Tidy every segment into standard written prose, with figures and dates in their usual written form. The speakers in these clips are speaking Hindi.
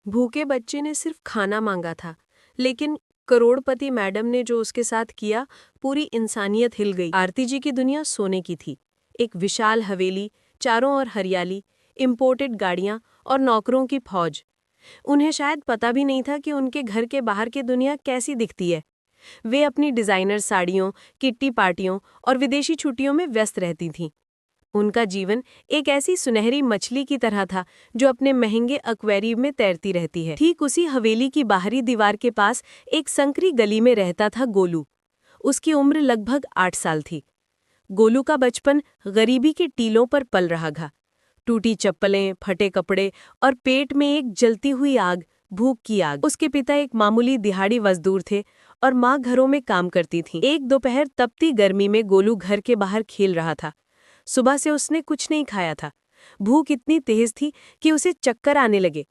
भूखे बच्चे ने सिर्फ खाना मांगा था, लेकिन करोड़पति मैडम ने जो उसके साथ किया, पूरी इंसानियत हिल गई। आरती जी की दुनिया सोने की थी। एक विशाल हवेली, चारों ओर हरियाली, इंपोर्टेड गाड़ियां और नौकरों की फौज। उन्हें शायद पता भी नहीं था कि उनके घर के बाहर की दुनिया कैसी दिखती है। वे अपनी डिजाइनर साड़ियों, किट्टी पार्टियों और विदेशी छुट्टियों में व्यस्त रहती थीं। उनका जीवन एक ऐसी सुनहरी मछली की तरह था जो अपने महंगे एक्वेरियम में तैरती रहती है। ठीक उसी हवेली की बाहरी दीवार के पास एक संकरी गली में रहता था गोलू। उसकी उम्र लगभग 8 साल थी। गोलू का बचपन गरीबी के टीलों पर पल रहा था। टूटी चप्पलें, फटे कपड़े और पेट में एक जलती हुई आग, भूख की आग। उसके पिता एक मामूली दिहाड़ी मजदूर थे और माँ घरों में काम करती थी। एक दोपहर तपती गर्मी में गोलू घर के बाहर खेल रहा था। सुबह से उसने कुछ नहीं खाया था। भूख इतनी तेज थी कि उसे चक्कर आने लगे।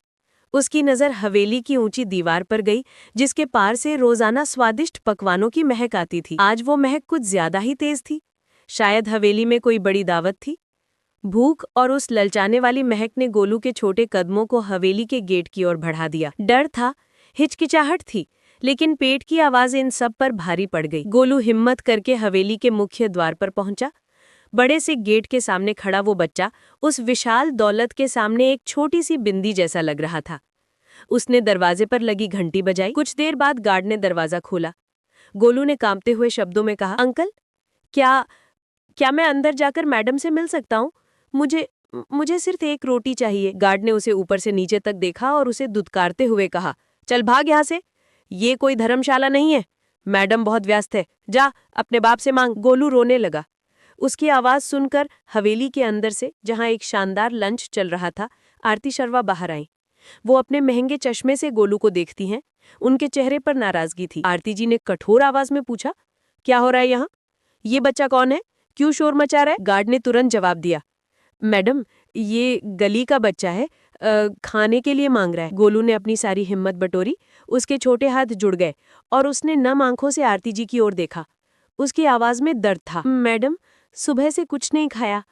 उसकी नज़र हवेली की ऊंची दीवार पर गई, जिसके पार से रोजाना स्वादिष्ट पकवानों की महक आती थी। आज वो महक कुछ ज्यादा ही तेज थी। शायद हवेली में कोई बड़ी दावत थी। भूख और उस ललचाने वाली महक ने गोलू के छोटे कदमों को हवेली के गेट की ओर बढ़ा दिया। डर था, हिचकिचाहट थी, लेकिन पेट की आवाज इन सब पर भारी पड़ गई। गोलू हिम्मत करके हवेली के मुख्य द्वार पर पहुंचा। बड़े से गेट के सामने खड़ा वो बच्चा उस विशाल दौलत के सामने एक छोटी सी बिंदी जैसा लग रहा था। उसने दरवाजे पर लगी घंटी बजाई। कुछ देर बाद गार्ड ने दरवाजा खोला। गोलू ने कांपते हुए शब्दों में कहा, अंकल, क्या क्या मैं अंदर जाकर मैडम से मिल सकता हूँ? मुझे मुझे सिर्फ एक रोटी चाहिए। गार्ड ने उसे ऊपर से नीचे तक देखा और उसे दुत्कारते हुए कहा, चल भाग यहाँ से। ये कोई धर्मशाला नहीं है। मैडम बहुत व्यस्त है। जा अपने बाप से मांग। गोलू रोने लगा। उसकी आवाज सुनकर हवेली के अंदर से, जहां एक शानदार लंच चल रहा था, आरती शर्मा बाहर आई। वो अपने महंगे चश्मे से गोलू को देखती हैं। उनके चेहरे पर नाराजगी थी। आरती जी ने कठोर आवाज में पूछा, क्या हो रहा है यहाँ? ये बच्चा कौन है? क्यों शोर मचा रहा है? गार्ड ने तुरंत जवाब दिया, मैडम, ये गली का बच्चा है, खाने के लिए मांग रहा है। गोलू ने अपनी सारी हिम्मत बटोरी। उसके छोटे हाथ जुड़ गए और उसने नम आंखों से आरती जी की ओर देखा। उसकी आवाज में दर्द था। मैडम, सुबह से कुछ नहीं खाया।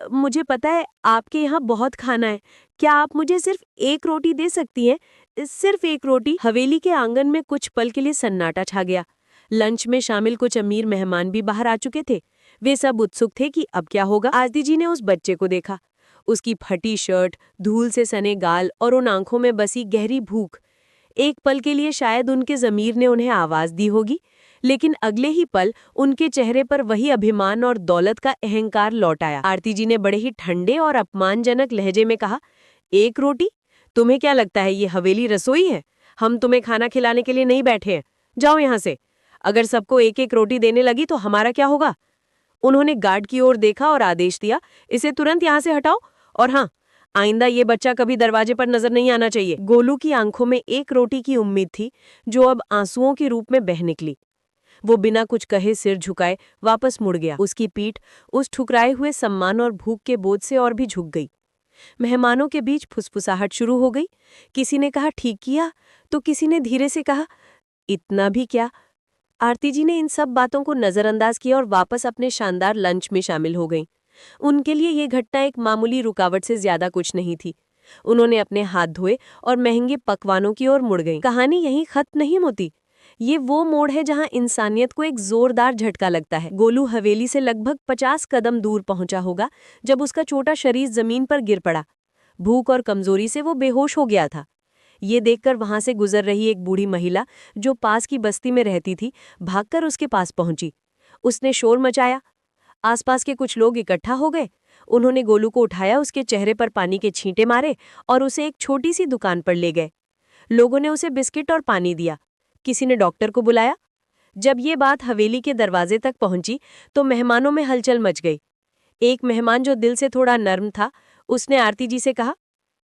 मुझे पता है आपके यहाँ बहुत खाना है। क्या आप मुझे सिर्फ एक रोटी दे सकती हैं? सिर्फ एक रोटी। हवेली के आंगन में कुछ पल के लिए सन्नाटा छा गया। लंच में शामिल कुछ अमीर मेहमान भी बाहर आ चुके थे। वे सब उत्सुक थे कि अब क्या होगा। आरती जी ने उस बच्चे को देखा। उसकी फटी शर्ट, धूल से सने गाल और उन आंखों में बसी गहरी भूख। एक पल के लिए शायद उनके ज़मीर ने उन्हें आवाज दी होगी, लेकिन अगले ही पल उनके चेहरे पर वही अभिमान और दौलत का अहंकार लौट आया। आरती जी ने बड़े ही ठंडे और अपमानजनक लहजे में कहा, एक रोटी? तुम्हें क्या लगता है ये हवेली रसोई है? हम तुम्हें खाना खिलाने के लिए नहीं बैठे हैं। जाओ यहाँ से। अगर सबको एक एक रोटी देने लगी तो हमारा क्या होगा? उन्होंने गार्ड की ओर देखा और आदेश दिया, इसे तुरंत यहाँ से हटाओ। और हाँ, आइंदा ये बच्चा कभी दरवाजे पर नजर नहीं आना चाहिए। गोलू की आंखों में एक रोटी की उम्मीद थी, जो अब आंसुओं के रूप में बह निकली। वो बिना कुछ कहे सिर झुकाए वापस मुड़ गया। उसकी पीठ उस ठुकराए हुए सम्मान और भूख के बोझ से और भी झुक गई। मेहमानों के बीच फुसफुसाहट शुरू हो गई। किसी ने कहा, ठीक किया, तो किसी ने धीरे से कहा, इतना भी क्या? आरती जी ने इन सब बातों को नजरअंदाज किया और वापस अपने शानदार लंच में शामिल हो गईं। उनके लिए ये घटना एक मामूली रुकावट से ज्यादा कुछ नहीं थी। उन्होंने अपने हाथ धोए और महंगे पकवानों की ओर मुड़ गईं। कहानी यहीं खत्म नहीं होती। ये वो मोड़ है जहां इंसानियत को एक जोरदार झटका लगता है। गोलू हवेली से लगभग 50 कदम दूर पहुंचा होगा जब उसका छोटा शरीर जमीन पर गिर पड़ा। भूख और कमजोरी से वो बेहोश हो गया था। ये देखकर वहां से गुजर रही एक बूढ़ी महिला, जो पास की बस्ती में रहती थी, भागकर उसके पास पहुंची। उसने शोर मचाया। आसपास के कुछ लोग इकट्ठा हो गए। उन्होंने गोलू को उठाया, उसके चेहरे पर पानी के छींटे मारे और उसे एक छोटी सी दुकान पर ले गए। लोगों ने उसे बिस्किट और पानी दिया। किसी ने डॉक्टर को बुलाया। जब ये बात हवेली के दरवाजे तक पहुंची तो मेहमानों में हलचल मच गई। एक मेहमान, जो दिल से थोड़ा नर्म था, उसने आरती जी से कहा,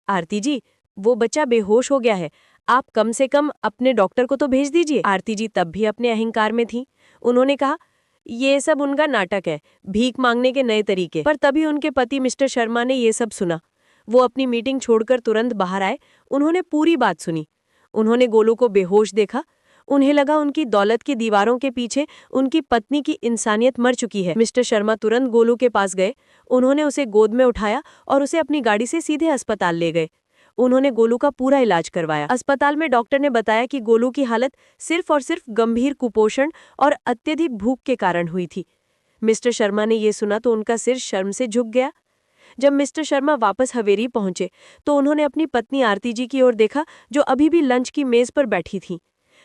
आरती जी, वो बच्चा बेहोश हो गया है। आप कम से कम अपने डॉक्टर को तो भेज दीजिए। आरती जी तब भी अपने अहंकार में थीं। उन्होंने कहा, ये सब उनका नाटक है, भीख मांगने के नए तरीके। पर तभी उनके पति मिस्टर शर्मा ने ये सब सुना। वो अपनी मीटिंग छोड़कर तुरंत बाहर आए। उन्होंने पूरी बात सुनी। उन्होंने गोलू को बेहोश देखा। उन्हें लगा उनकी दौलत की दीवारों के पीछे उनकी पत्नी की इंसानियत मर चुकी है। मिस्टर शर्मा तुरंत गोलू के पास गए। उन्होंने उसे गोद में उठाया और उसे अपनी गाड़ी से सीधे अस्पताल ले गए। उन्होंने गोलू का पूरा इलाज करवाया। अस्पताल में डॉक्टर ने बताया कि गोलू की हालत सिर्फ और सिर्फ गंभीर कुपोषण और अत्यधिक भूख के कारण हुई थी। मिस्टर शर्मा ने ये सुना तो उनका सिर शर्म से झुक गया। जब मिस्टर शर्मा वापस हवेली पहुंचे तो उन्होंने अपनी पत्नी आरती जी की ओर देखा, जो अभी भी लंच की मेज पर बैठी थीं।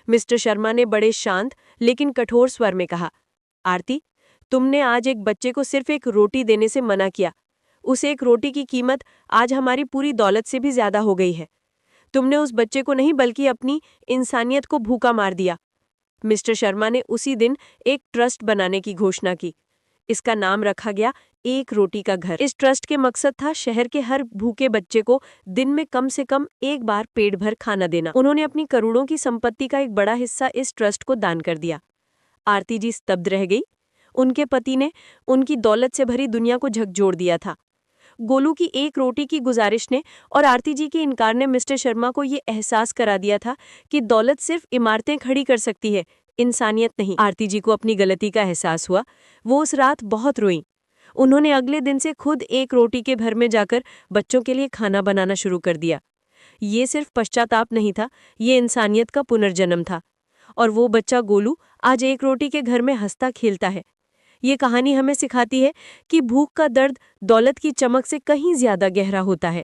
मिस्टर शर्मा ने बड़े शांत लेकिन कठोर स्वर में कहा, आरती, तुमने आज एक बच्चे को सिर्फ एक रोटी देने से मना किया। उस एक रोटी की कीमत आज हमारी पूरी दौलत से भी ज्यादा हो गई है। तुमने उस बच्चे को नहीं बल्कि अपनी इंसानियत को भूखा मार दिया। मिस्टर शर्मा ने उसी दिन एक ट्रस्ट बनाने की घोषणा की। इसका नाम रखा गया एक रोटी का घर। इस ट्रस्ट के मकसद था शहर के हर भूखे बच्चे को दिन में कम से कम एक बार पेट भर खाना देना। उन्होंने अपनी करोड़ों की संपत्ति का एक बड़ा हिस्सा इस ट्रस्ट को दान कर दिया। आरती जी स्तब्ध रह गई। उनके पति ने उनकी दौलत से भरी दुनिया को झकझोर दिया था। गोलू की एक रोटी की गुजारिश ने और आरती जी के इनकार ने मिस्टर शर्मा को ये एहसास करा दिया था कि दौलत सिर्फ इमारतें खड़ी कर सकती है, इंसानियत नहीं। आरती जी को अपनी गलती का एहसास हुआ। वो उस रात बहुत रोईं। उन्होंने अगले दिन से खुद एक रोटी के घर में जाकर बच्चों के लिए खाना बनाना शुरू कर दिया। ये सिर्फ पश्चाताप नहीं था, ये इंसानियत का पुनर्जन्म था। और वो बच्चा गोलू आज एक रोटी के घर में हंसता खेलता है। ये कहानी हमें सिखाती है कि भूख का दर्द दौलत की चमक से कहीं ज्यादा गहरा होता है।